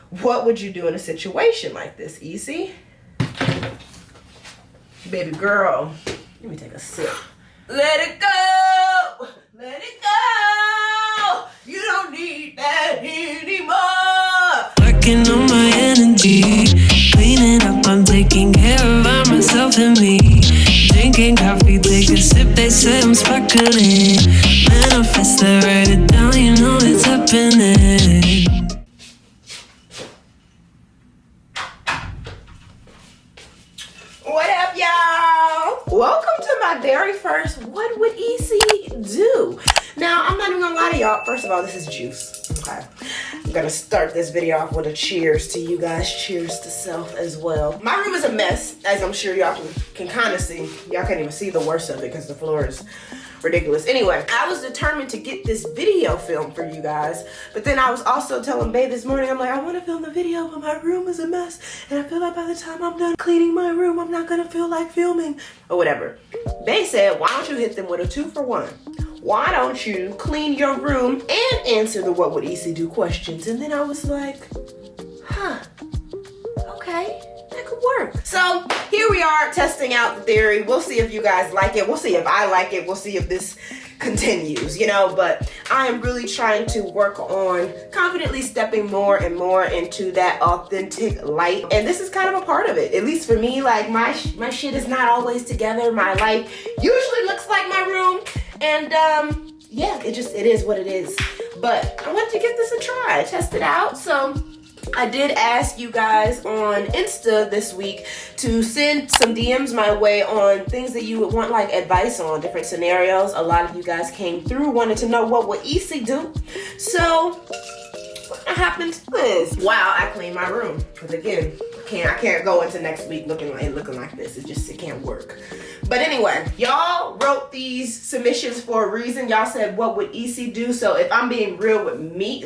what would you do in a situation like this, Isi? Baby girl, let me take a sip. Let it go! Let it go! You don't need that anymore! Working on my energy, cleaning up, I'm taking care of myself and me. Drinking coffee, take a sip, they say I'm sparkling. Manifest it, write it down, you know it's happening. What up, y'all? Welcome to my very first What Would Isi Do? Now, I'm not even gonna lie to y'all. First of all, this is juice, okay? I'm gonna start this video off with a cheers to you guys. Cheers to self as well. My room is a mess, as I'm sure y'all can kind of see. Y'all can't even see the worst of it because the floor is ridiculous. Anyway, I was determined to get this video filmed for you guys, but then I was also telling Bae this morning, I'm like, I want to film the video, but my room is a mess, and I feel like by the time I'm done cleaning my room, I'm not gonna feel like filming, or whatever. Bae said, why don't you hit them with a 2-for-1? Why don't you clean your room and answer the What Would Isi Do questions? And then I was like, huh, okay, that could work. So here we are testing out the theory. We'll see if you guys like it. We'll see if I like it. We'll see if this continues, you know, but I am really trying to work on confidently stepping more and more into that authentic light. And this is kind of a part of it, at least for me. Like my shit is not always together. My life usually looks like my room. And yeah, it is what it is. But I wanted to give this a try, test it out. So I did ask you guys on Insta this week to send some DMs my way on things that you would want like advice on, different scenarios. A lot of you guys came through, wanted to know what would Isi do. So what happens is, wow, I cleaned my room. Because again, I can't go into next week looking like this. It can't work. But anyway, y'all wrote these submissions for a reason. Y'all said, what would Isi do? So if I'm being real with me,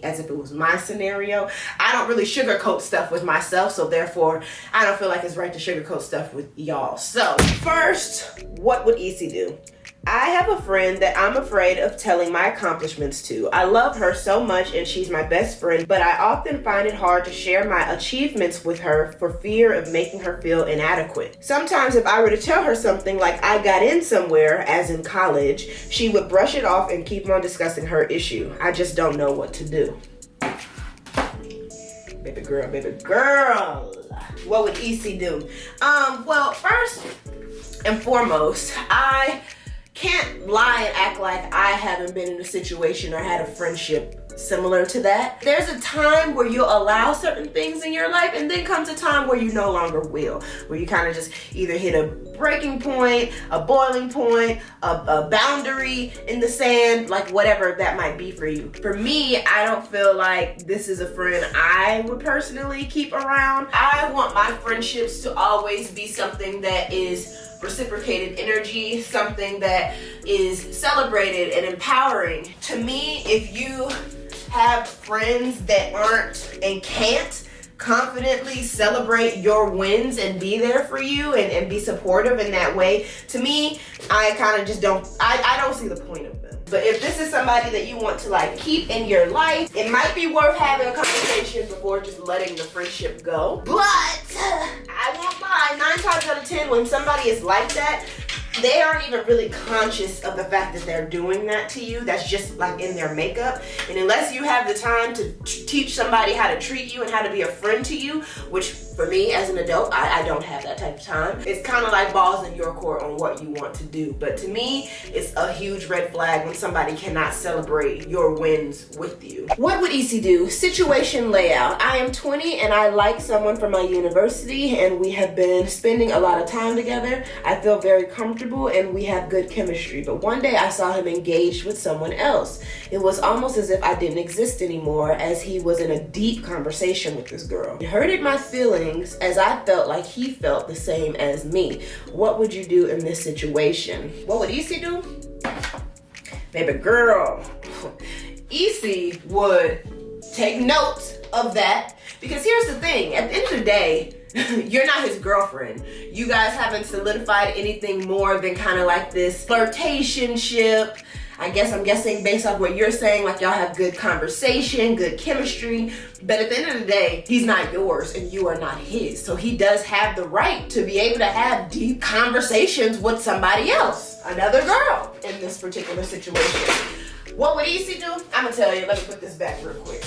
as if it was my scenario, I don't really sugarcoat stuff with myself. So therefore, I don't feel like it's right to sugarcoat stuff with y'all. So first, what would Isi do? I have a friend that I'm afraid of telling my accomplishments to. I love her so much and she's my best friend, but I often find it hard to share my achievements with her for fear of making her feel inadequate. Sometimes if I were to tell her something like I got in somewhere, as in college, she would brush it off and keep on discussing her issue. I just don't know what to do. Baby girl. What would Isi do? Well, first and foremost, I can't lie and act like I haven't been in a situation or had a friendship similar to that. There's a time where you'll allow certain things in your life, and then comes a time where you no longer will, where you kind of just either hit a breaking point, a boiling point, a boundary in the sand, like whatever that might be for you. For me, I don't feel like this is a friend I would personally keep around. I want my friendships to always be something that is reciprocated energy, something that is celebrated and empowering. To me, if you have friends that aren't and can't confidently celebrate your wins and be there for you and be supportive in that way, to me, I kind of just don't see the point of them. But if this is somebody that you want to like keep in your life, it might be worth having a conversation before just letting the friendship go. But I won't lie, 9 times out of 10, when somebody is like that, they aren't even really conscious of the fact that they're doing that to you. That's just like in their makeup. And unless you have the time to teach somebody how to treat you and how to be a friend to you, which for me as an adult, I don't have that type of time. It's kind of like balls in your court on what you want to do. But to me, it's a huge red flag when somebody cannot celebrate your wins with you. What would Isi do? Situation layout. I am 20 and I like someone from my university and we have been spending a lot of time together. I feel very comfortable and we have good chemistry. But one day I saw him engaged with someone else. It was almost as if I didn't exist anymore, as he was in a deep conversation with this girl. It hurted my feelings as I felt like he felt the same as me. What would you do in this situation? What would Isi do? Baby girl, Isi would take note of that, because here's the thing, at the end of the day, you're not his girlfriend. You guys haven't solidified anything more than kind of like this flirtationship. I guess I'm guessing based off what you're saying, like y'all have good conversation, good chemistry, but at the end of the day, he's not yours and you are not his. So he does have the right to be able to have deep conversations with somebody else, another girl in this particular situation. What would Isi do? I'm gonna tell you, let me put this back real quick.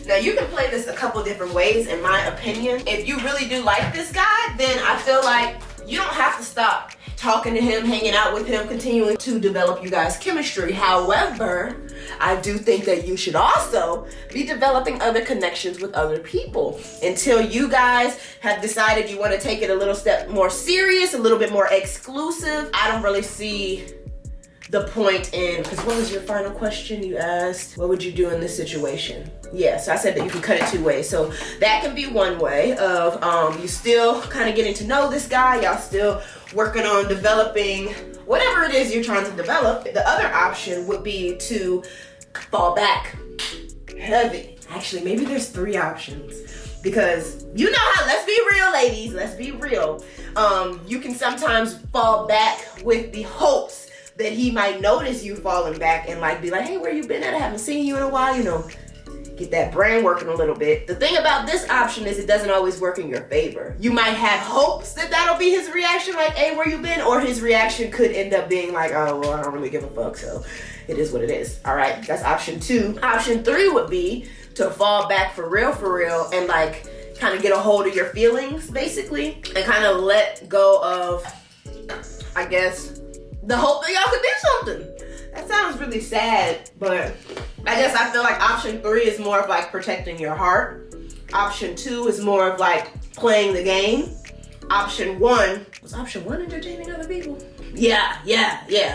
Now you can play this a couple different ways in my opinion. If you really do like this guy, then I feel like you don't have to stop talking to him, hanging out with him, continuing to develop you guys' chemistry. However, I do think that you should also be developing other connections with other people until you guys have decided you want to take it a little step more serious, a little bit more exclusive. I don't really see the point in, because what was your final question? You asked, what would you do in this situation? Yeah, so I said that you can cut it two ways. So that can be one way of you still kind of getting to know this guy, y'all still working on developing whatever it is you're trying to develop. The other option would be to fall back heavy. Actually, maybe there's three options, because you know how, let's be real, ladies, let's be real. You can sometimes fall back with the hopes that he might notice you falling back and like be like, hey, where you been at? I haven't seen you in a while, you know, get that brain working a little bit. The thing about this option is it doesn't always work in your favor. You might have hopes that that'll be his reaction, like, hey, where you been? Or his reaction could end up being like, oh, well, I don't really give a fuck, so it is what it is. All right, that's option two. Option three would be to fall back for real, and like kind of get a hold of your feelings, basically, and kind of let go of, I guess, the hope that y'all could do something. That sounds really sad, but I guess I feel like option three is more of like protecting your heart. Option two is more of like playing the game. Option one, was option one entertaining other people? Yeah,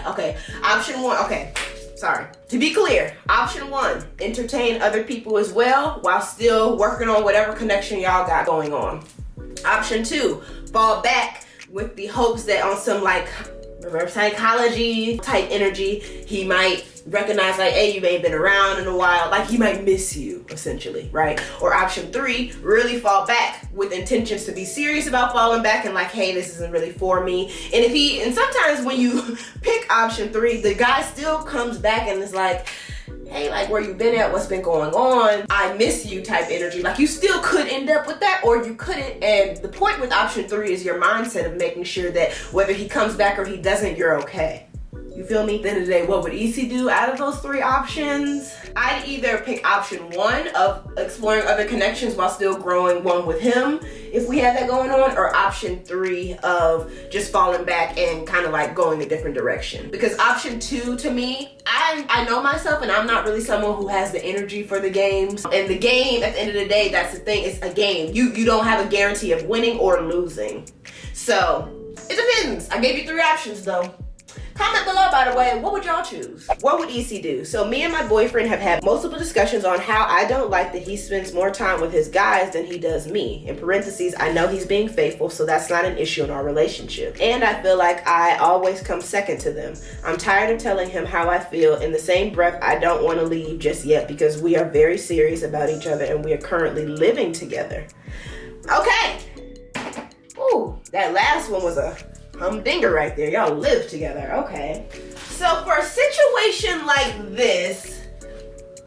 okay. Option one, okay, sorry. To be clear, option one, entertain other people as well while still working on whatever connection y'all got going on. Option two, fall back with the hopes that on some like reverse psychology type energy, he might recognize like, hey, you ain't been around in a while, like he might miss you essentially, right? Or option three, really fall back with intentions to be serious about falling back and like, hey, this isn't really for me. And sometimes when you pick option three, the guy still comes back and is like, hey, like where you been at, what's been going on, I miss you type energy. Like you still could end up with that or you couldn't. And the point with option three is your mindset of making sure that whether he comes back or he doesn't, you're okay. You feel me? At the end of the day, what would Isi do out of those three options? I'd either pick option one of exploring other connections while still growing one with him, if we have that going on, or option three of just falling back and kind of like going a different direction. Because option two, to me, I know myself and I'm not really someone who has the energy for the games. And the game, at the end of the day, that's the thing, it's a game. You don't have a guarantee of winning or losing. So, it depends. I gave you three options though. Comment below, by the way, what would y'all choose? What would Isi do? So me and my boyfriend have had multiple discussions on how I don't like that he spends more time with his guys than he does me. In parentheses, I know he's being faithful, so that's not an issue in our relationship. And I feel like I always come second to them. I'm tired of telling him how I feel. In the same breath, I don't want to leave just yet because we are very serious about each other and we are currently living together. Okay. Ooh, that last one was a humdinger right there. Y'all live together. Okay. So for a situation like this,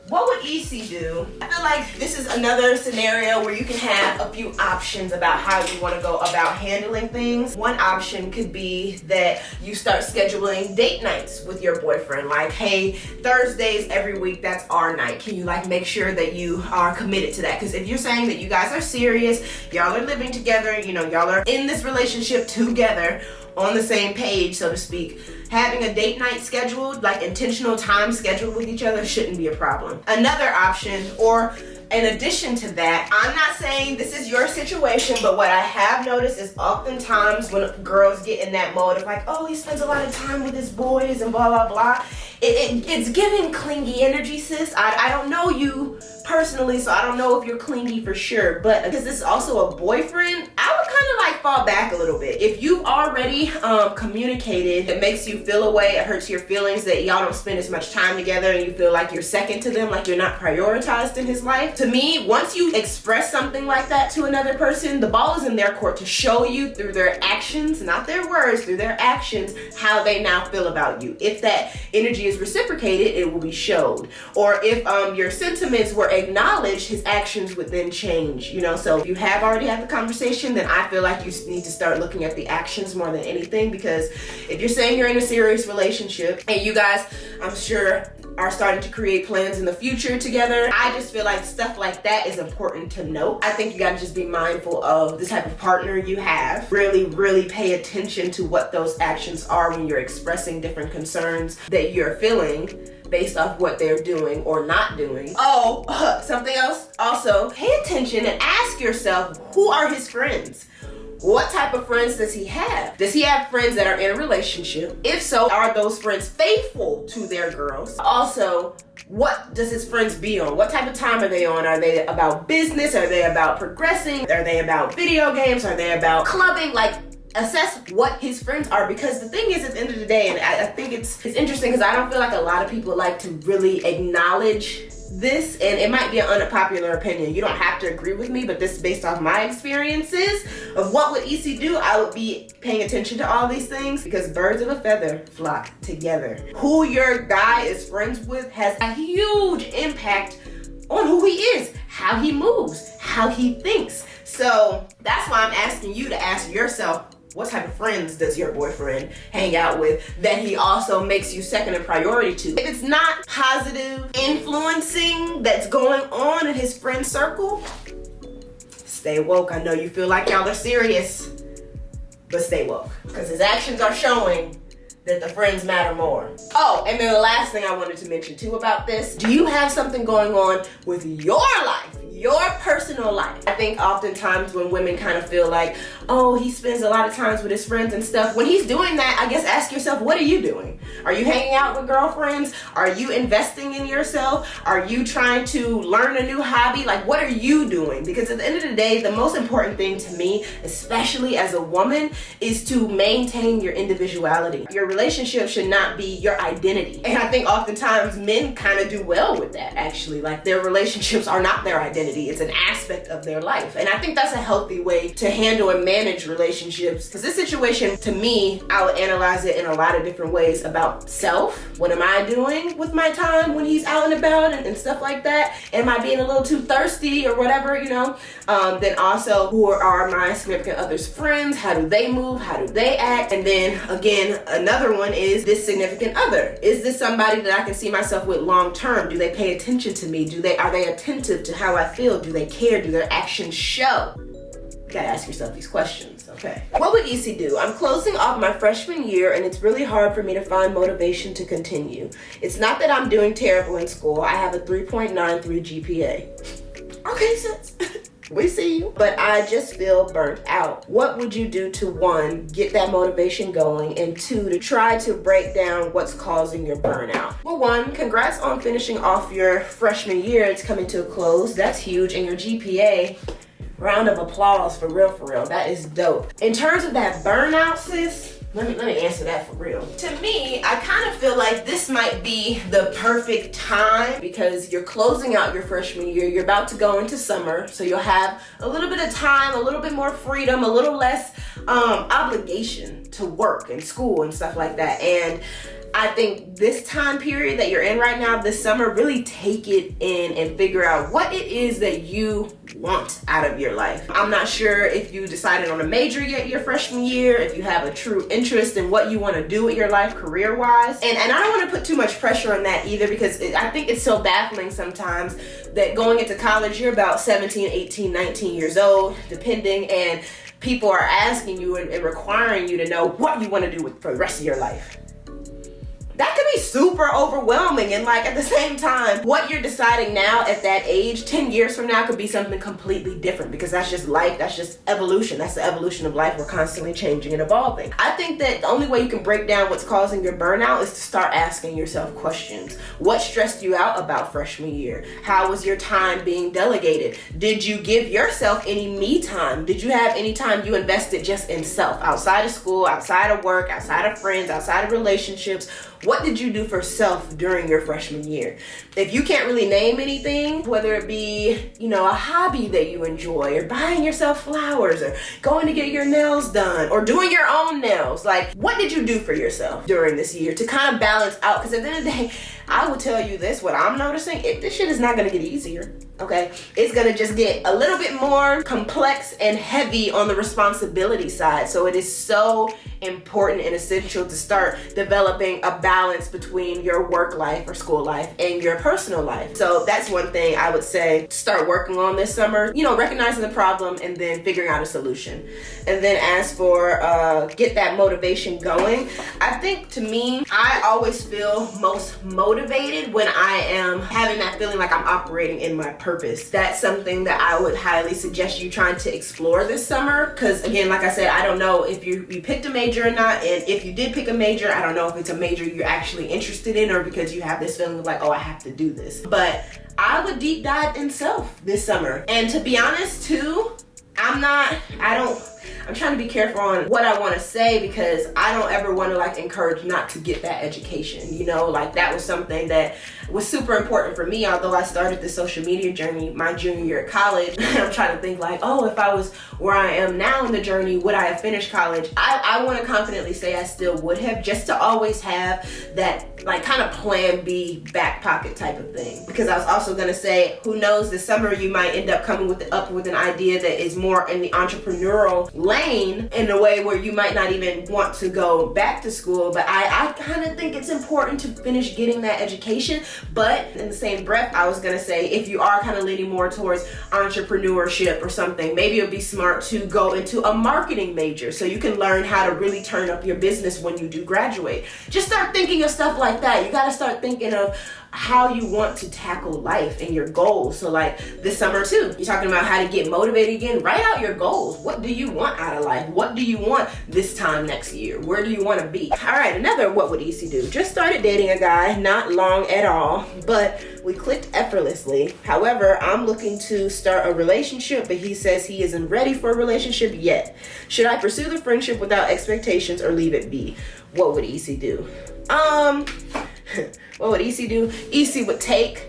what would Isi do? I feel like this is another scenario where you can have a few options about how you want to go about handling things. One option could be that you start scheduling date nights with your boyfriend. Like, hey, Thursdays every week, that's our night. Can you like make sure that you are committed to that? Because if you're saying that you guys are serious, y'all are living together, you know, y'all are in this relationship together, on the same page, so to speak, having a date night scheduled, like intentional time scheduled with each other, shouldn't be a problem. Another option, or in addition to that, I'm not saying this is your situation, but what I have noticed is oftentimes when girls get in that mode of like, oh, he spends a lot of time with his boys and blah, blah, blah, it's giving clingy energy, sis. I don't know you personally, so I don't know if you're clingy for sure, but because this is also a boyfriend, I would kind of like might fall back a little bit. If you've already communicated, it makes you feel away, it hurts your feelings that y'all don't spend as much time together and you feel like you're second to them, like you're not prioritized in his life. To me, once you express something like that to another person, the ball is in their court to show you through their actions, not their words, through their actions, how they now feel about you. If that energy is reciprocated, it will be showed. Or if your sentiments were acknowledged, his actions would then change, you know? So if you have already had the conversation, then I feel like you need to start looking at the actions more than anything, because if you're saying you're in a serious relationship and you guys, I'm sure, are starting to create plans in the future together, I just feel like stuff like that is important to note. I think you gotta just be mindful of the type of partner you have. Really, really pay attention to what those actions are when you're expressing different concerns that you're feeling based off what they're doing or not doing. Oh, something else. Also, pay attention and ask yourself, who are his friends? What type of friends does he have? Does he have friends that are in a relationship? If so, are those friends faithful to their girls? Also, what does his friends be on? What type of time are they on? Are they about business? Are they about progressing? Are they about video games? Are they about clubbing? Like, assess what his friends are, because the thing is, at the end of the day, and I think it's interesting because I don't feel like a lot of people like to really acknowledge this, and it might be an unpopular opinion. You don't have to agree with me, but this is based off my experiences of what would Isi do. I would be paying attention to all these things, because birds of a feather flock together. Who your guy is friends with has a huge impact on who he is, how he moves, how he thinks. So that's why I'm asking you to ask yourself, what type of friends does your boyfriend hang out with that he also makes you second in priority to? If it's not positive influencing that's going on in his friend circle, stay woke. I know you feel like y'all are serious, but stay woke, because his actions are showing that the friends matter more. Oh, and then the last thing I wanted to mention too about this, do you have something going on with your life? Your personal life. I think oftentimes when women kind of feel like, oh, he spends a lot of times with his friends and stuff, when he's doing that, I guess ask yourself, what are you doing? Are you hanging out with girlfriends? Are you investing in yourself? Are you trying to learn a new hobby? Like, what are you doing? Because at the end of the day, the most important thing to me, especially as a woman, is to maintain your individuality. Your relationship should not be your identity. And I think oftentimes men kind of do well with that, actually. Like, their relationships are not their identity. It's an aspect of their life. And I think that's a healthy way to handle and manage relationships. Because this situation, to me, I would analyze it in a lot of different ways about self. What am I doing with my time when he's out and about and stuff like that? Am I being a little too thirsty or whatever, you know? Then also, who are my significant other's friends? How do they move? How do they act? And then again, another one is this significant other. Is this somebody that I can see myself with long term? Do they pay attention to me? Are they attentive to how I feel? Do they care? Do their actions show? You gotta ask yourself these questions, okay? What would Isi do? I'm closing off my freshman year and it's really hard for me to find motivation to continue. It's not that I'm doing terrible in school. I have a 3.93 GPA. Okay, sis. We see you. But I just feel burnt out. What would you do to, one, get that motivation going, and two, to try to break down what's causing your burnout? Well, one, congrats on finishing off your freshman year. It's coming to a close. That's huge. And your GPA, round of applause for real, for real. That is dope. In terms of that burnout, sis, let me answer that for real. To me, I kind of feel like this might be the perfect time, because you're closing out your freshman year, you're about to go into summer, so you'll have a little bit of time, a little bit more freedom, a little less obligation to work and school and stuff like that. And I think this time period that you're in right now, this summer, really take it in and figure out what it is that you want out of your life. I'm not sure if you decided on a major yet your freshman year, if you have a true interest in what you want to do with your life career-wise. And I don't want to put too much pressure on that either, because I think it's so baffling sometimes that going into college, you're about 17, 18, 19 years old, depending, and people are asking you and requiring you to know what you want to do for the rest of your life. that could be super overwhelming. And like at the same time, what you're deciding now at that age, 10 years from now could be something completely different, because that's just life. That's just evolution. That's the evolution of life. We're constantly changing and evolving. I think that the only way you can break down what's causing your burnout is to start asking yourself questions. What stressed you out about freshman year? How was your time being delegated? Did you give yourself any me time? Did you have any time you invested just in self, outside of school, outside of work, outside of friends, outside of relationships? What did you do for self during your freshman year? If you can't really name anything, whether it be, a hobby that you enjoy, or buying yourself flowers, or going to get your nails done, or doing your own nails, like what did you do for yourself during this year to kind of balance out? Because at the end of the day, I will tell you this, what I'm noticing, this shit is not gonna get easier, okay? It's gonna just get a little bit more complex and heavy on the responsibility side. So it is so important and essential to start developing a balance between your work life or school life and your personal life. So that's one thing I would say start working on this summer, recognizing the problem and then figuring out a solution. And then as for get that motivation going, I think to me, I always feel most motivated when I am having that feeling like I'm operating in my purpose. That's something that I would highly suggest you trying to explore this summer. Because again, like I said, I don't know if you picked a major or not. And if you did pick a major, I don't know if it's a major you're actually interested in, or because you have this feeling of like, oh, I have to do this. But I would deep dive in self this summer. And to be honest too, I'm trying to be careful on what I want to say, because I don't ever want to encourage not to get that education. That was something that was super important for me, although I started the social media journey my junior year at college. I'm trying to think if I was where I am now in the journey, would I have finished college? I want to confidently say I still would have, just to always have that kind of plan B back pocket type of thing. Because I was also going to say, who knows, this summer you might end up coming up with an idea that is more in the entrepreneurial lane, in a way where you might not even want to go back to school. But I kind of think it's important to finish getting that education. But in the same breath, I was going to say, if you are kind of leaning more towards entrepreneurship or something, maybe it would be smart to go into a marketing major so you can learn how to really turn up your business when you do graduate. Just start thinking of stuff like that. You got to start thinking of how you want to tackle life and your goals. So this summer too, you're talking about how to get motivated again. Write out your goals. What do you want out of life? What do you want this time next year? Where do you want to be? All right, another what would Isi do? Just started dating a guy, not long at all, but we clicked effortlessly. However, I'm looking to start a relationship, but he says he isn't ready for a relationship yet. Should I pursue the friendship without expectations or leave it be? What would Isi do? What would Isi do? Isi would take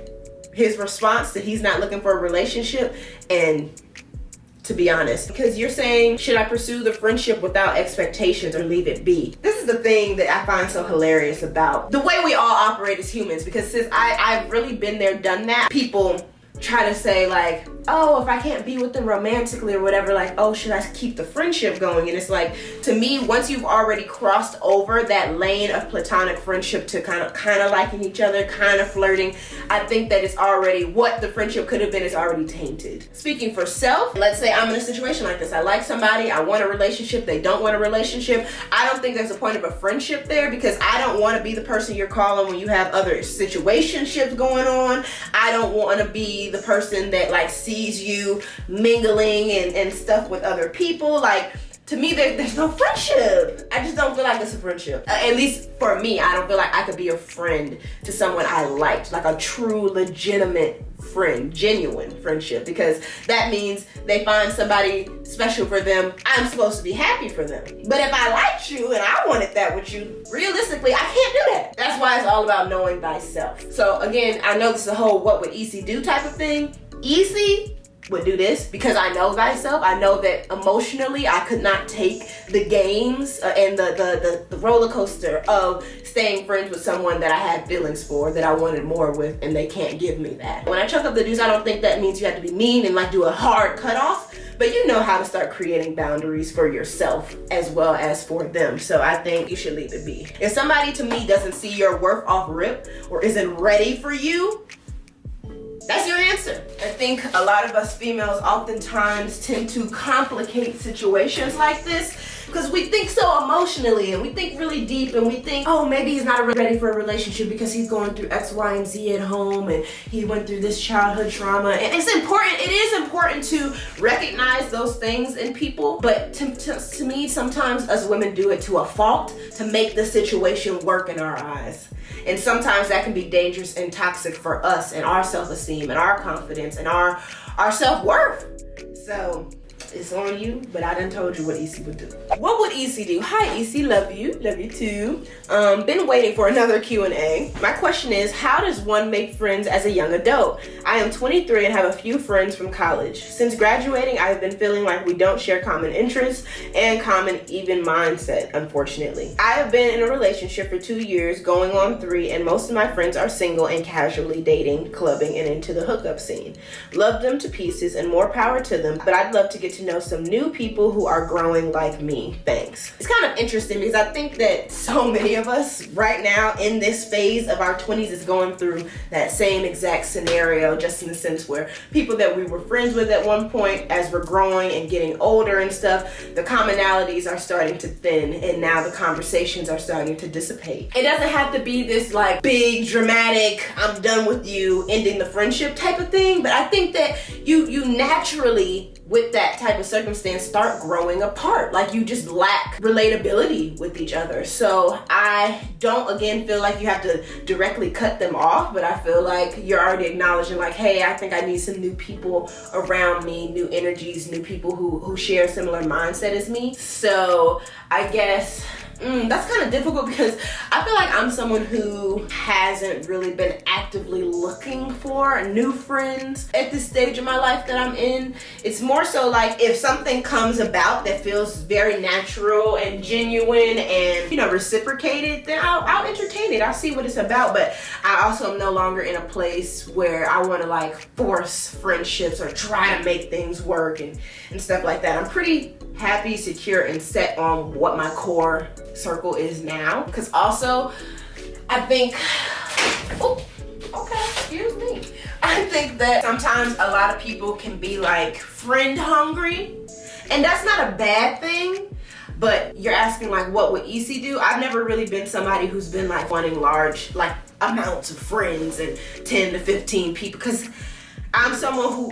his response that he's not looking for a relationship, and to be honest, because you're saying, should I pursue the friendship without expectations or leave it be? This is the thing that I find so hilarious about the way we all operate as humans, because since I've really been there, done that, people try to say oh, if I can't be with them romantically or whatever, oh, should I keep the friendship going? And it's to me, once you've already crossed over that lane of platonic friendship to kind of liking each other, kind of flirting, I think that it's already, what the friendship could have been is already tainted. Speaking for self, let's say I'm in a situation like this. I like somebody, I want a relationship, they don't want a relationship. I don't think there's a point of a friendship there, because I don't want to be the person you're calling when you have other situationships going on. I don't want to be the person that sees you mingling and stuff with other people. To me, there's no friendship. I just don't feel like it's a friendship. At least for me, I don't feel like I could be a friend to someone I liked, a true, legitimate friend, genuine friendship, because that means they find somebody special for them. I'm supposed to be happy for them. But if I liked you and I wanted that with you, realistically, I can't do that. That's why it's all about knowing thyself. So again, I know this is a whole what would Isi do type of thing. Isi would do this because I know thyself. I know that emotionally I could not take the games and the roller coaster of staying friends with someone that I had feelings for, that I wanted more with, and they can't give me that. When I chuck up the deuce, I don't think that means you have to be mean and do a hard cutoff, but you know how to start creating boundaries for yourself as well as for them. So I think you should leave it be. If somebody to me doesn't see your worth off rip or isn't ready for you, that's your answer. I think a lot of us females oftentimes tend to complicate situations like this Because we think so emotionally and we think really deep and we think, oh, maybe he's not ready for a relationship because he's going through X, Y, and Z at home and he went through this childhood trauma. And it's important, it is important to recognize those things in people, but to me, sometimes us women do it to a fault to make the situation work in our eyes. And sometimes that can be dangerous and toxic for us and our self-esteem and our confidence and our self-worth. So it's on you, but I done told you what Isi would do. What would Isi do? Hi Isi, love you too. Been waiting for another Q&A. My question is, how does one make friends as a young adult? I am 23 and have a few friends from college. Since graduating, I have been feeling like we don't share common interests and common even mindset, unfortunately. I have been in a relationship for 2 years, going on 3, and most of my friends are single and casually dating, clubbing, and into the hookup scene. Love them to pieces and more power to them, but I'd love to get to know some new people who are growing like me. Thanks. It's kind of interesting because I think that so many of us right now in this phase of our 20s is going through that same exact scenario, just in the sense where people that we were friends with at one point, as we're growing and getting older and stuff, the commonalities are starting to thin and now the conversations are starting to dissipate. It doesn't have to be this like big dramatic, I'm done with you, ending the friendship type of thing, but I think that you naturally, with that type of circumstance, start growing apart. Like you just lack relatability with each other. So I don't, again, feel like you have to directly cut them off, but I feel like you're already acknowledging like, hey, I think I need some new people around me, new energies, new people who share a similar mindset as me. So I guess that's kind of difficult because I feel like I'm someone who hasn't really been actively looking for new friends at this stage of my life that I'm in. It's more so like if something comes about that feels very natural and genuine and, reciprocated, then I'll entertain it. I'll see what it's about. But I also am no longer in a place where I want to like force friendships or try to make things work and stuff like that. I'm pretty happy, secure, and set on what my core circle is now. Because also, I think, excuse me. I think that sometimes a lot of people can be like friend hungry, and that's not a bad thing. But you're asking like, what would Isi do? I've never really been somebody who's been like wanting large like amounts of friends and 10 to 15 people, because I'm someone who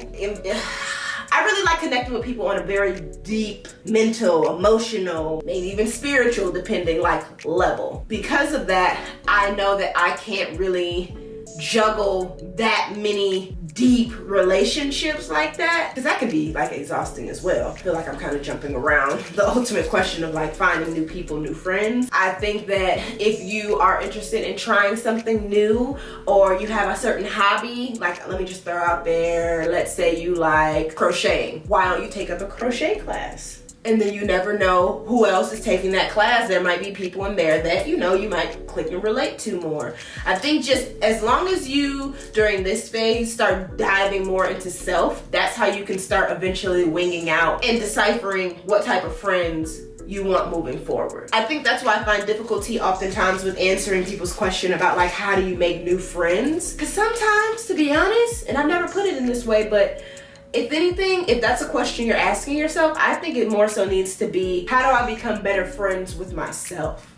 I really like connecting with people on a very deep mental, emotional, maybe even spiritual, depending like level. Because of that, I know that I can't really juggle that many deep relationships like that, because that can be like exhausting as well. I feel like I'm kind of jumping around the ultimate question of like finding new people, new friends. I think that if you are interested in trying something new, or you have a certain hobby, like let me just throw out there, let's say you like crocheting, why don't you take up a crochet class? And then you never know who else is taking that class. There might be people in there that you might click and relate to more. I think just as long as you, during this phase, start diving more into self, that's how you can start eventually winging out and deciphering what type of friends you want moving forward. I think that's why I find difficulty oftentimes with answering people's question about like, how do you make new friends? Because sometimes, to be honest, and I've never put it in this way, but if anything, if that's a question you're asking yourself, I think it more so needs to be, how do I become better friends with myself?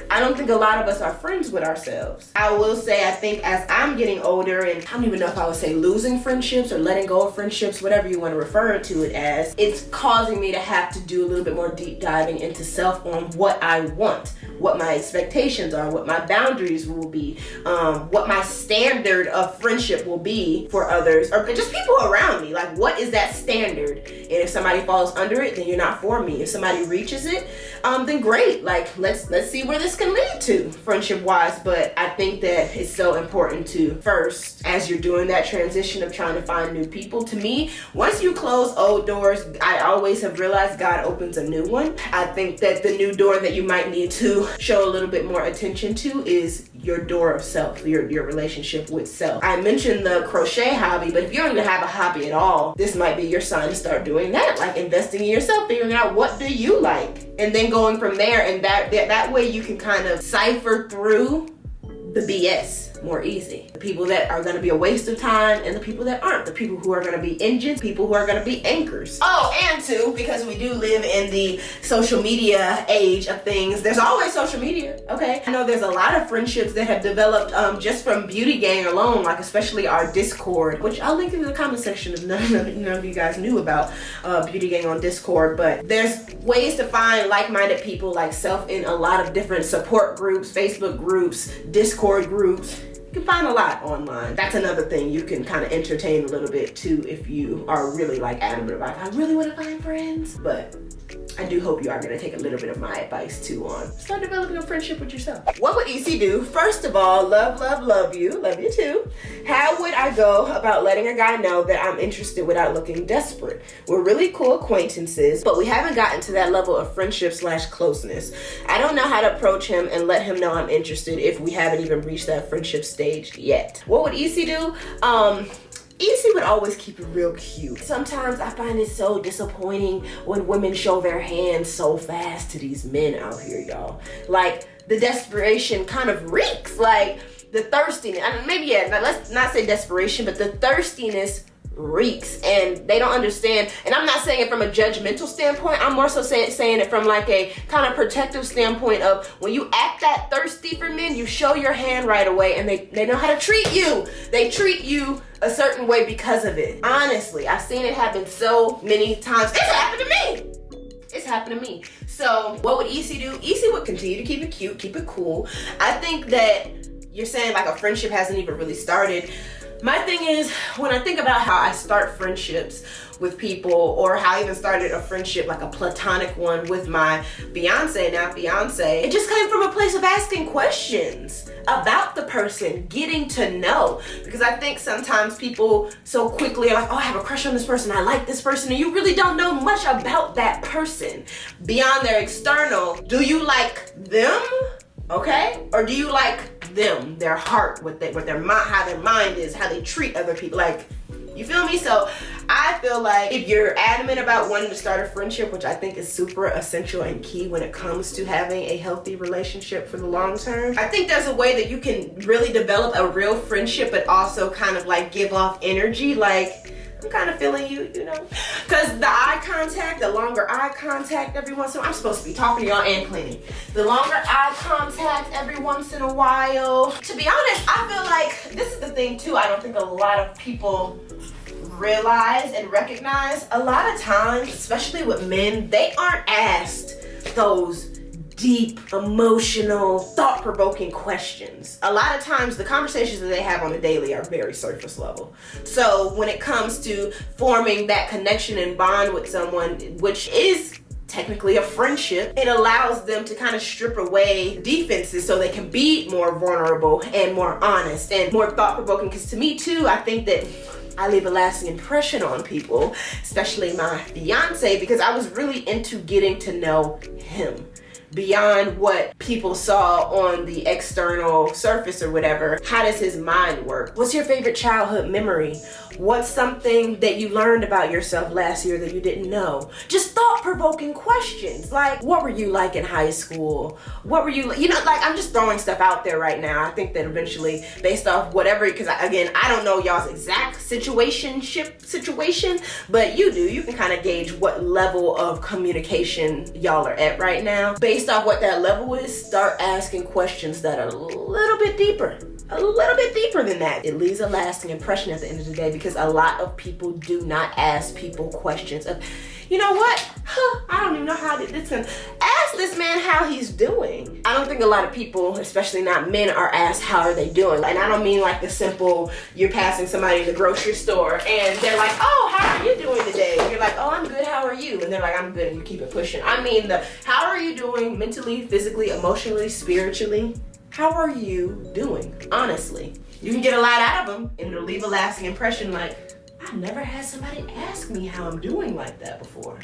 I don't think a lot of us are friends with ourselves. I will say, I think as I'm getting older, and I don't even know if I would say losing friendships or letting go of friendships, whatever you want to refer to it as, it's causing me to have to do a little bit more deep diving into self on what I want, what my expectations are, what my boundaries will be, what my standard of friendship will be for others, or just people around me. Like, what is that standard? And if somebody falls under it, then you're not for me. If somebody reaches it, then great. Like, let's see where this can lead to friendship wise. But I think that it's so important to first, as you're doing that transition of trying to find new people, to me, once you close old doors, I always have realized God opens a new one. I think that the new door that you might need to show a little bit more attention to is your door of self, your relationship with self. I mentioned the crochet hobby, but if you don't even have a hobby at all, this might be your sign to start doing that, like investing in yourself, figuring out what do you like, and then going from there. And that way you can kind of cipher through the BS more easy. The people that are going to be a waste of time and the people that aren't. The people who are going to be engines, people who are going to be anchors. Oh, and two, because we do live in the social media age of things, there's always social media, okay? I know there's a lot of friendships that have developed just from Beauty Gang alone, like especially our Discord, which I'll link in the comment section if none of you guys knew about Beauty Gang on Discord. But there's ways to find like-minded people like self in a lot of different support groups, Facebook groups, Discord groups. You can find a lot online. That's another thing you can kind of entertain a little bit too if you are really like adamant about, I really want to find friends. But I do hope you are going to take a little bit of my advice too on start developing a friendship with yourself. What would EC do? First of all, love you too. How would I go about letting a guy know that I'm interested without looking desperate? We're really cool acquaintances, but we haven't gotten to that level of friendship / closeness. I don't know how to approach him and let him know I'm interested if we haven't even reached that friendship stage yet. What would EC do? EC would always keep it real cute. Sometimes I find it so disappointing when women show their hands so fast to these men out here, y'all. Like, the desperation kind of reeks. Like, the thirstiness, I mean, maybe, yeah, let's not say desperation, but the thirstiness reeks, and they don't understand. And I'm not saying it from a judgmental standpoint. I'm more so saying it from like a kind of protective standpoint of when you act that thirsty for men, you show your hand right away, and they know how to treat you. They treat you a certain way because of it. Honestly, I've seen it happen so many times. It's happened to me. It's happened to me. So what would EC do? EC would continue to keep it cute, keep it cool. I think that you're saying like a friendship hasn't even really started. My thing is, when I think about how I start friendships with people, or how I even started a friendship, like a platonic one with my now fiance, it just came from a place of asking questions about the person, getting to know. Because I think sometimes people so quickly are like, oh, I have a crush on this person, I like this person, and you really don't know much about that person beyond their external. Do you like them? Okay? Or do you like them, their heart, what their mind, how their mind is, how they treat other people? Like, you feel me? So I feel like if you're adamant about wanting to start a friendship, which I think is super essential and key when it comes to having a healthy relationship for the long term, I think there's a way that you can really develop a real friendship, but also kind of like give off energy, like, I'm kind of feeling you, you know? Because the eye contact, the longer eye contact every once in a while, I'm supposed to be talking to y'all and cleaning. The longer eye contact every once in a while. To be honest, I feel like this is the thing too, I don't think a lot of people realize and recognize. A lot of times, especially with men, they aren't asked those deep, emotional, thought-provoking questions. A lot of times the conversations that they have on the daily are very surface level. So when it comes to forming that connection and bond with someone, which is technically a friendship, it allows them to kind of strip away defenses so they can be more vulnerable and more honest and more thought-provoking. Because to me too, I think that I leave a lasting impression on people, especially my fiance, because I was really into getting to know him beyond what people saw on the external surface or whatever. How does his mind work? What's your favorite childhood memory? What's something that you learned about yourself last year that you didn't know? Just thought-provoking questions. Like, what were you like in high school? What were you, you know, like, I'm just throwing stuff out there right now. I think that eventually, based off whatever, because again, I don't know y'all's exact situation, but you do. You can kind of gauge what level of communication y'all are at right now. Based off what that level is, start asking questions that are a little bit deeper than that. It leaves a lasting impression at the end of the day, because a lot of people do not ask people questions of, you know what? I don't even know how this can. Ask this man how he's doing. I don't think a lot of people, especially not men, are asked how are they doing. And I don't mean like the simple, you're passing somebody in the grocery store and they're like, oh, how are you doing today? And you're like, oh, I'm good, how are you? And they're like, I'm good, and you keep it pushing. I mean the, how are you doing mentally, physically, emotionally, spiritually? How are you doing? Honestly. You can get a lot out of them and it'll leave a lasting impression like, I've never had somebody ask me how I'm doing like that before.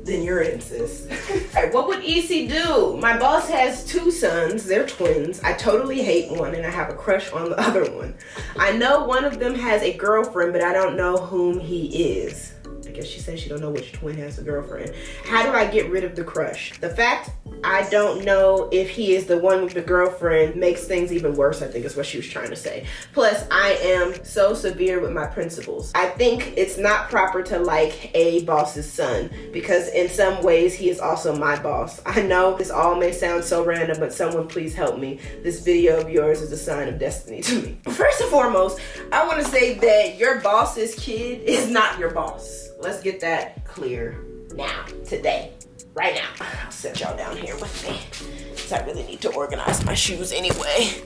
Then you're in, sis. All right, what would EC do? My boss has 2 sons, they're twins. I totally hate one and I have a crush on the other one. I know one of them has a girlfriend, but I don't know whom he is. A guess she said she don't know which twin has a girlfriend. How do I get rid of the crush? The fact I don't know if he is the one with the girlfriend makes things even worse, I think is what she was trying to say. Plus, I am so severe with my principles. I think it's not proper to like a boss's son because in some ways he is also my boss. I know this all may sound so random, but someone please help me. This video of yours is a sign of destiny to me. First and foremost, I want to say that your boss's kid is not your boss. Let's get that clear now, today, right now. I'll set y'all down here with me because I really need to organize my shoes anyway.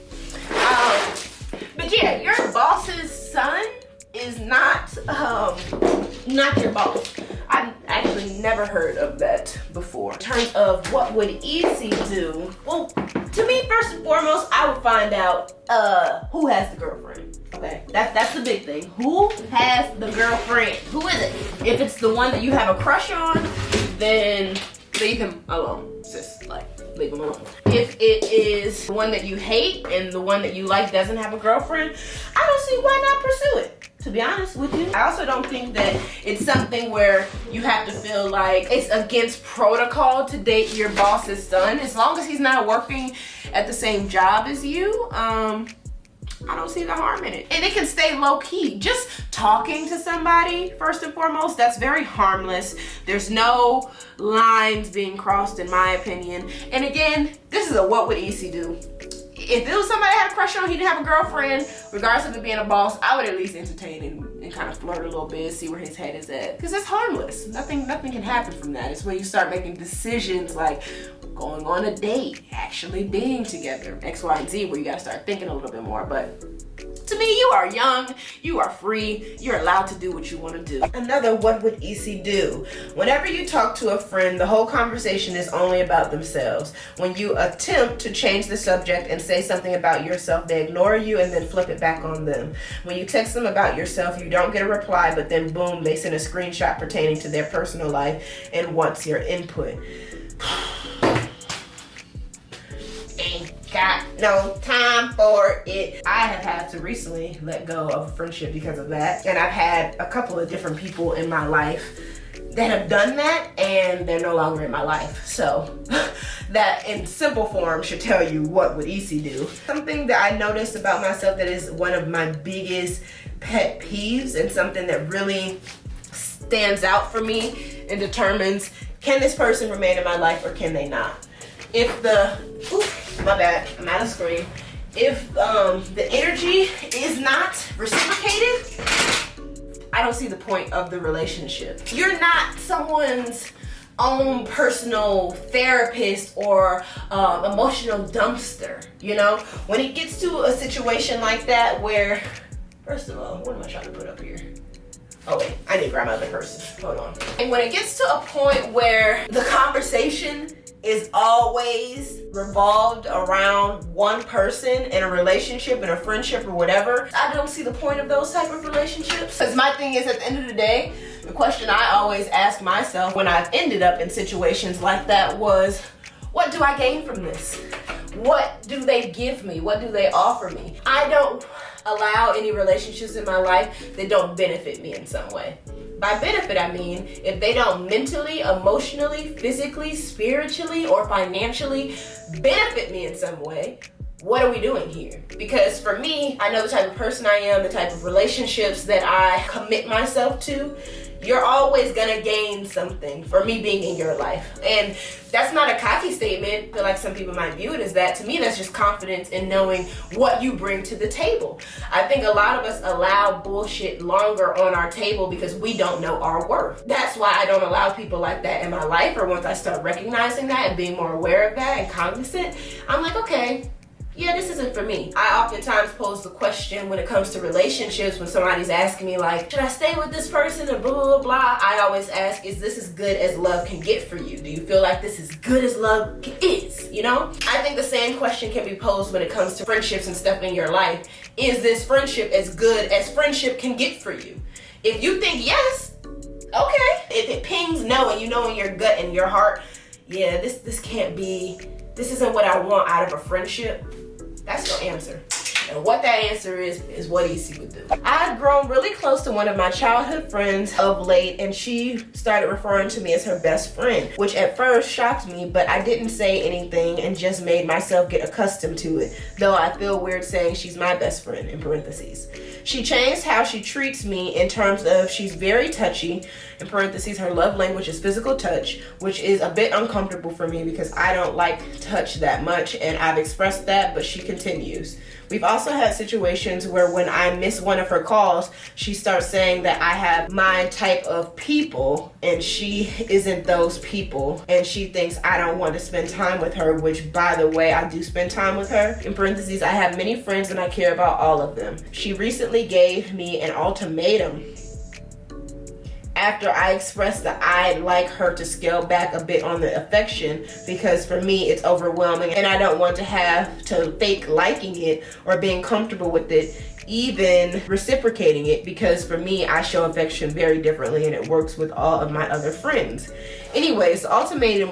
But yeah, your boss's son is not your boss. I've actually never heard of that before. In terms of what would Isi do? Well, to me, first and foremost, I would find out who has the girlfriend. Okay, that's the big thing. Who has the girlfriend? Who is it? If it's the one that you have a crush on, then leave him alone, sis. Like, leave him alone. If it is the one that you hate and the one that you like doesn't have a girlfriend, I don't see why not pursue it. To be honest with you, I also don't think that it's something where you have to feel like it's against protocol to date your boss's son. As long as he's not working at the same job as you, I don't see the harm in it. And it can stay low key. Just talking to somebody, first and foremost, that's very harmless. There's no lines being crossed in my opinion. And again, this is a what would Isi do? If it was somebody I had a crush on, he didn't have a girlfriend, regardless of it being a boss, I would at least entertain and kind of flirt a little bit, see where his head is at. Because it's harmless. Nothing can happen from that. It's when you start making decisions like going on a date, actually being together, X, Y, and Z, where you gotta start thinking a little bit more. But to me, you are young, you are free, you're allowed to do what you want to do. Another what would Isi do? Whenever you talk to a friend, the whole conversation is only about themselves. When you attempt to change the subject and say something about yourself, they ignore you and then flip it back on them. When you text them about yourself, you don't get a reply, but then boom, they send a screenshot pertaining to their personal life and wants your input. Got no time for it. I have had to recently let go of a friendship because of that. And I've had a couple of different people in my life that have done that and they're no longer in my life. So that in simple form should tell you what would Isi do. Something that I noticed about myself that is one of my biggest pet peeves and something that really stands out for me and determines can this person remain in my life or can they not? If my bad, I'm out of screen. If the energy is not reciprocated, I don't see the point of the relationship. You're not someone's own personal therapist or emotional dumpster, you know? When it gets to a situation like that where, first of all, what am I trying to put up here? Oh wait, I need to grab my other person, hold on. And when it gets to a point where the conversation is always revolved around one person in a relationship, in a friendship or whatever, I don't see the point of those type of relationships. Because my thing is, at the end of the day, the question I always ask myself when I've ended up in situations like that was, what do I gain from this? What do they give me? What do they offer me? I don't allow any relationships in my life that don't benefit me in some way. By benefit, I mean if they don't mentally, emotionally, physically, spiritually, or financially benefit me in some way, what are we doing here? Because for me, I know the type of person I am, the type of relationships that I commit myself to, you're always gonna gain something for me being in your life. And that's not a cocky statement. I feel like some people might view it as that. To me, that's just confidence in knowing what you bring to the table. I think a lot of us allow bullshit longer on our table because we don't know our worth. That's why I don't allow people like that in my life, or once I start recognizing that and being more aware of that and cognizant, I'm like, okay, yeah, this isn't for me. I oftentimes pose the question when it comes to relationships when somebody's asking me like, should I stay with this person and blah, blah, blah. I always ask, is this as good as love can get for you? Do you feel like this is good as love is, you know? I think the same question can be posed when it comes to friendships and stuff in your life. Is this friendship as good as friendship can get for you? If you think yes, okay. If it pings no and you know in your gut and your heart, yeah, this can't be, this isn't what I want out of a friendship, that's your answer. And what that answer is what Isi would do. I've grown really close to one of my childhood friends of late, and she started referring to me as her best friend, which at first shocked me, but I didn't say anything and just made myself get accustomed to it, though I feel weird saying she's my best friend, in parentheses. She changed how she treats me in terms of she's very touchy, in parentheses, her love language is physical touch, which is a bit uncomfortable for me because I don't like touch that much, and I've expressed that, but she continues. We've also had situations where when I miss one of her calls, she starts saying that I have my type of people and she isn't those people, and she thinks I don't want to spend time with her, which, by the way, I do spend time with her. In parentheses, I have many friends and I care about all of them. She recently gave me an ultimatum after I expressed that I'd like her to scale back a bit on the affection, because for me it's overwhelming and I don't want to have to fake liking it or being comfortable with it, even reciprocating it, because for me I show affection very differently and it works with all of my other friends. Anyways, the ultimatum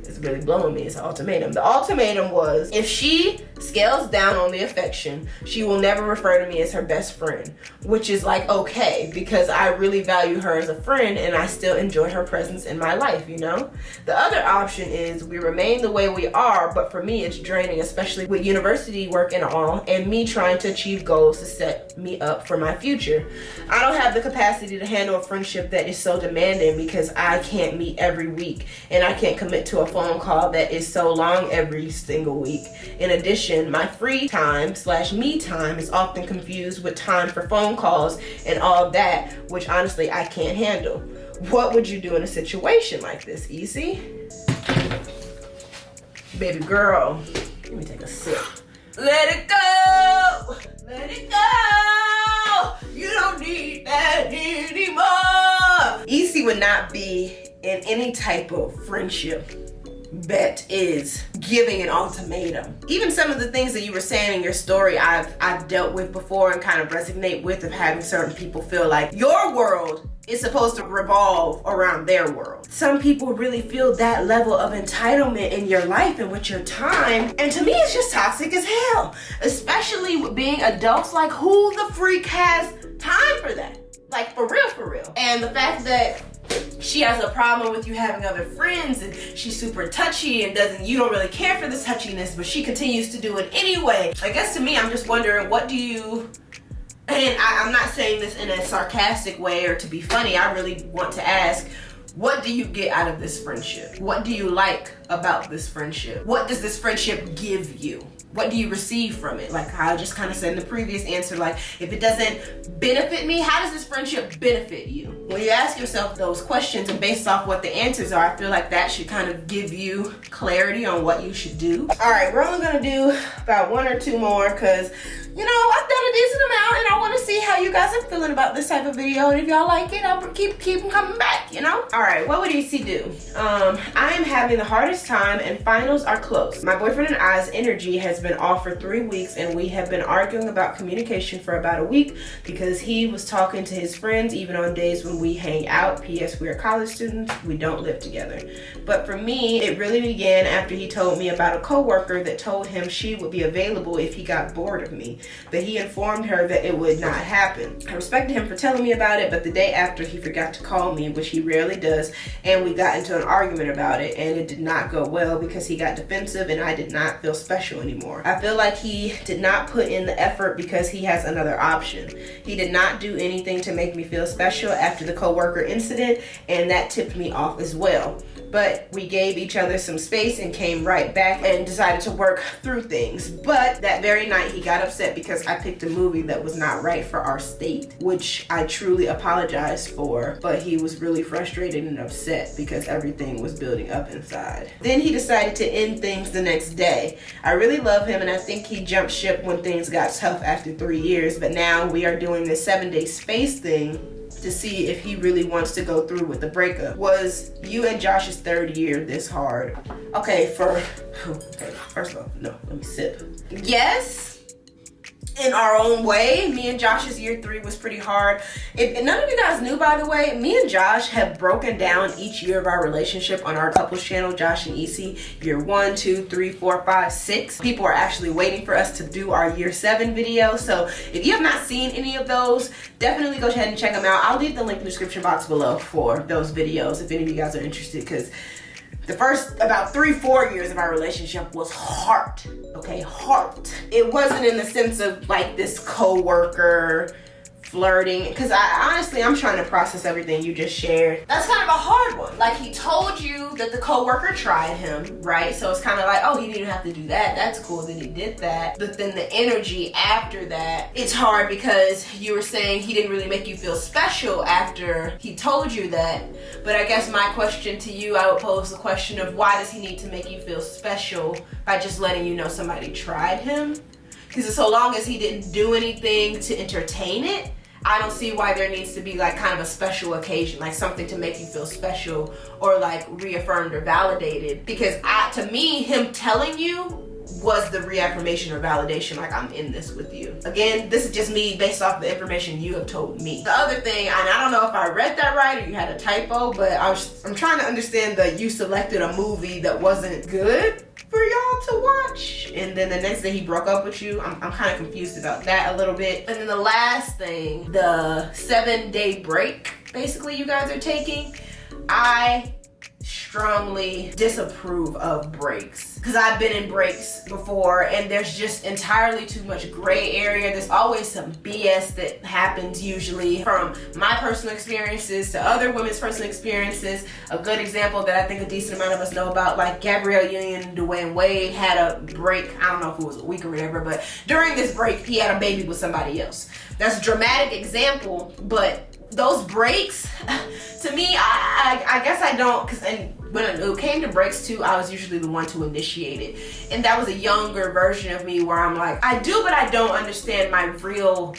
is really blowing me. It's an ultimatum. The ultimatum was, if she scales down on the affection, she will never refer to me as her best friend, which is like okay, because I really value her as a friend and I still enjoy her presence in my life, you know? The other option is we remain the way we are, but for me it's draining, especially with university work and all, and me trying to achieve goals to set me up for my future. I don't have the capacity to handle a friendship that is so demanding because I can't meet every week and I can't commit to a phone call that is so long every single week. In addition, my free time / me time is often confused with time for phone calls and all that, which honestly I can't handle. What would you do in a situation like this, Isi? Baby girl, let me take a sip. Let it go! Let it go! You don't need that anymore! Isi would not be in any type of friendship that is giving an ultimatum. Even some of the things that you were saying in your story, I've dealt with before and kind of resonate with, of having certain people feel like your world is supposed to revolve around their world. Some people really feel that level of entitlement in your life and with your time, and to me it's just toxic as hell, especially with being adults. Like, who the freak has time for that? Like, for real. And the fact that she has a problem with you having other friends and she's super touchy and you don't really care for this touchiness, but she continues to do it anyway. I guess to me, I'm just wondering, what do you, and I'm not saying this in a sarcastic way or to be funny, I really want to ask, what do you get out of this friendship? What do you like about this friendship? What does this friendship give you? What do you receive from it? Like I just kind of said in the previous answer, like if it doesn't benefit me, how does this friendship benefit you? When you ask yourself those questions and based off what the answers are, I feel like that should kind of give you clarity on what you should do. All right, we're only gonna do about one or two more because, you know, I've done a decent amount and I want to see how you guys are feeling about this type of video. And if y'all like it, I'll keep them coming back, you know? All right, what would Isi do? I am having the hardest time and finals are close. My boyfriend and I's energy has been off for 3 weeks and we have been arguing about communication for about a week because he was talking to his friends even on days when we hang out. P.S. we are college students, we don't live together. But for me, it really began after he told me about a coworker that told him she would be available if he got bored of me, but he informed her that it would not happen. I respected him for telling me about it, but the day after he forgot to call me, which he rarely does, and we got into an argument about it, and it did not go well because he got defensive and I did not feel special anymore. I feel like he did not put in the effort because he has another option. He did not do anything to make me feel special after the coworker incident, and that tipped me off as well. But we gave each other some space and came right back and decided to work through things. But that very night he got upset because I picked a movie that was not right for our state, which I truly apologized for, but he was really frustrated and upset because everything was building up inside. Then he decided to end things the next day. I really love him and I think he jumped ship when things got tough after 3 years, but now we are doing this 7-day space thing to see if he really wants to go through with the breakup. Was you and Josh's 3rd year this hard? Okay, first of all, no, let me sip. Yes, in our own way. Me and Josh's year 3 was pretty hard. If none of you guys knew, by the way, me and Josh have broken down each year of our relationship on our couples channel, Josh and Isi. Year 1, 2, 3, 4, 5, 6. People are actually waiting for us to do our year 7 video. So if you have not seen any of those, definitely go ahead and check them out. I'll leave the link in the description box below for those videos if any of you guys are interested, because the first about 3-4 years of our relationship was hard, okay, hard. It wasn't in the sense of like this co-worker flirting, because I'm trying to process everything you just shared. That's kind of a hard one. Like, he told you that the co-worker tried him, right? So it's kind of like, oh, he didn't have to do that. That's cool that he did that. But then the energy after that, it's hard because you were saying he didn't really make you feel special after he told you that. But I guess my question to you, I would pose the question of, why does he need to make you feel special by just letting you know somebody tried him? Because so long as he didn't do anything to entertain it, I don't see why there needs to be like kind of a special occasion, like something to make you feel special or like reaffirmed or validated. Because to me, him telling you was the reaffirmation or validation, like, I'm in this with you. Again, this is just me based off the information you have told me. The other thing, and I don't know if I read that right or you had a typo, but I'm trying to understand that you selected a movie that wasn't good for y'all to watch, and then the next day he broke up with you. I'm kind of confused about that a little bit. And then the last thing, the 7-day break basically you guys are taking, I strongly disapprove of breaks, because I've been in breaks before and there's just entirely too much gray area. There's always some BS that happens, usually from my personal experiences to other women's personal experiences. A good example that I think a decent amount of us know about, like Gabrielle Union and Dwayne Wade had a break. I don't know if it was a week or whatever, but during this break he had a baby with somebody else. That's a dramatic example, but those breaks, to me, I guess I don't, because when it came to breaks too, I was usually the one to initiate it. And that was a younger version of me where I'm like, I do, but I don't understand my real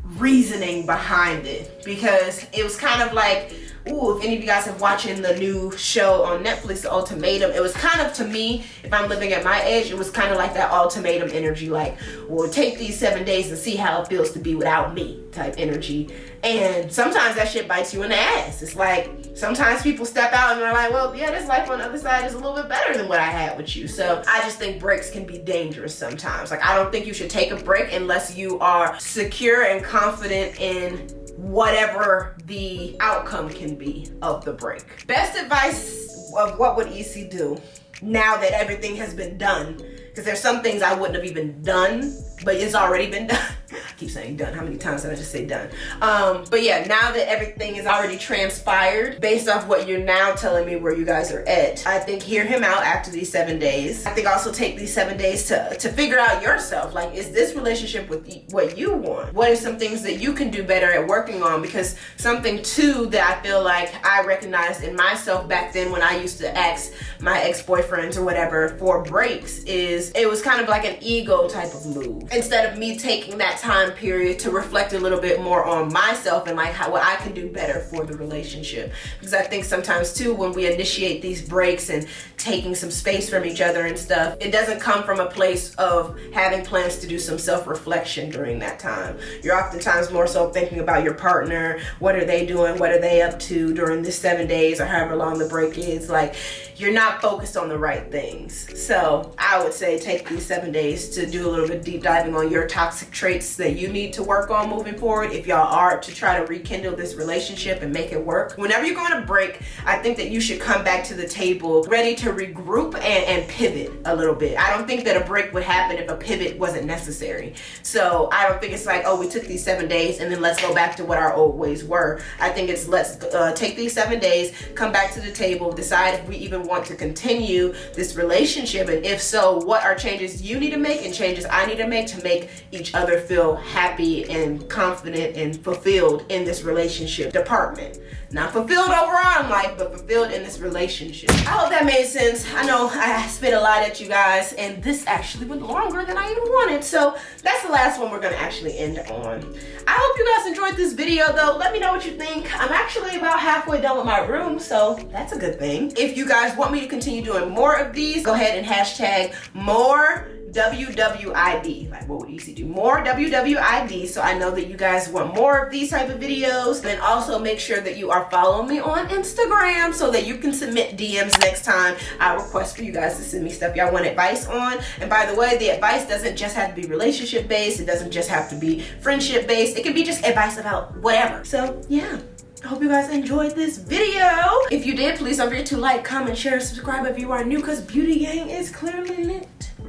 reasoning behind it. Because it was kind of like, ooh, if any of you guys have watching the new show on Netflix, The Ultimatum, it was kind of, to me, if I'm living at my age, it was kind of like that ultimatum energy, like, well, take these 7 days and see how it feels to be without me type energy. And sometimes that shit bites you in the ass. It's like, sometimes people step out and they're like, well, yeah, this life on the other side is a little bit better than what I had with you. So I just think breaks can be dangerous sometimes. Like, I don't think you should take a break unless you are secure and confident in whatever the outcome can be of the break. Best advice of what would Isi do now that everything has been done? Because there's some things I wouldn't have even done, but it's already been done. I keep saying done. How many times did I just say done? But yeah, now that everything is already transpired, based off what you're now telling me where you guys are at, I think hear him out after these 7 days. I think also take these 7 days to figure out yourself. Like, is this relationship with what you want? What are some things that you can do better at working on? Because something too that I feel like I recognized in myself back then when I used to ask my ex-boyfriends or whatever for breaks is it was kind of like an ego type of move. Instead of me taking that time period to reflect a little bit more on myself and like what I can do better for the relationship. Because I think sometimes too, when we initiate these breaks and taking some space from each other and stuff, it doesn't come from a place of having plans to do some self-reflection during that time. You're oftentimes more so thinking about your partner. What are they doing? What are they up to during this 7 days or however long the break is? Like, you're not focused on the right things. So I would say take these 7 days to do a little bit deep diving on your toxic traits that you need to work on moving forward if y'all are to try to rekindle this relationship and make it work. Whenever you're going to break, I think that you should come back to the table ready to regroup and pivot a little bit. I don't think that a break would happen if a pivot wasn't necessary. So I don't think it's like, oh, we took these 7 days and then let's go back to what our old ways were. I think it's let's take these 7 days, come back to the table, decide if we even want to continue this relationship, and if so, what are changes you need to make and changes I need to make each other feel happy and confident and fulfilled in this relationship department. Not fulfilled overall in life, but fulfilled in this relationship. I hope that made sense. I know I spit a lot at you guys, and this actually went longer than I even wanted, so that's the last one we're gonna actually end on. I hope you guys enjoyed this video though. Let me know what you think. I'm actually about halfway done with my room, so that's a good thing. If you guys want me to continue doing more of these, go ahead and hashtag more WWID, like what would Isi do? More WWID, so I know that you guys want more of these type of videos. And then also make sure that you are following me on Instagram so that you can submit DMs next time I request for you guys to send me stuff y'all want advice on. And by the way, the advice doesn't just have to be relationship based. It doesn't just have to be friendship based. It can be just advice about whatever. So yeah. I hope you guys enjoyed this video. If you did, please don't forget to like, comment, share, subscribe if you are new, because Beauty Gang is clearly lit.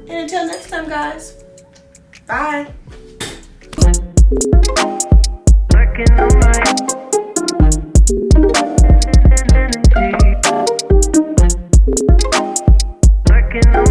And until next time, guys, bye. Working on my energy. Working on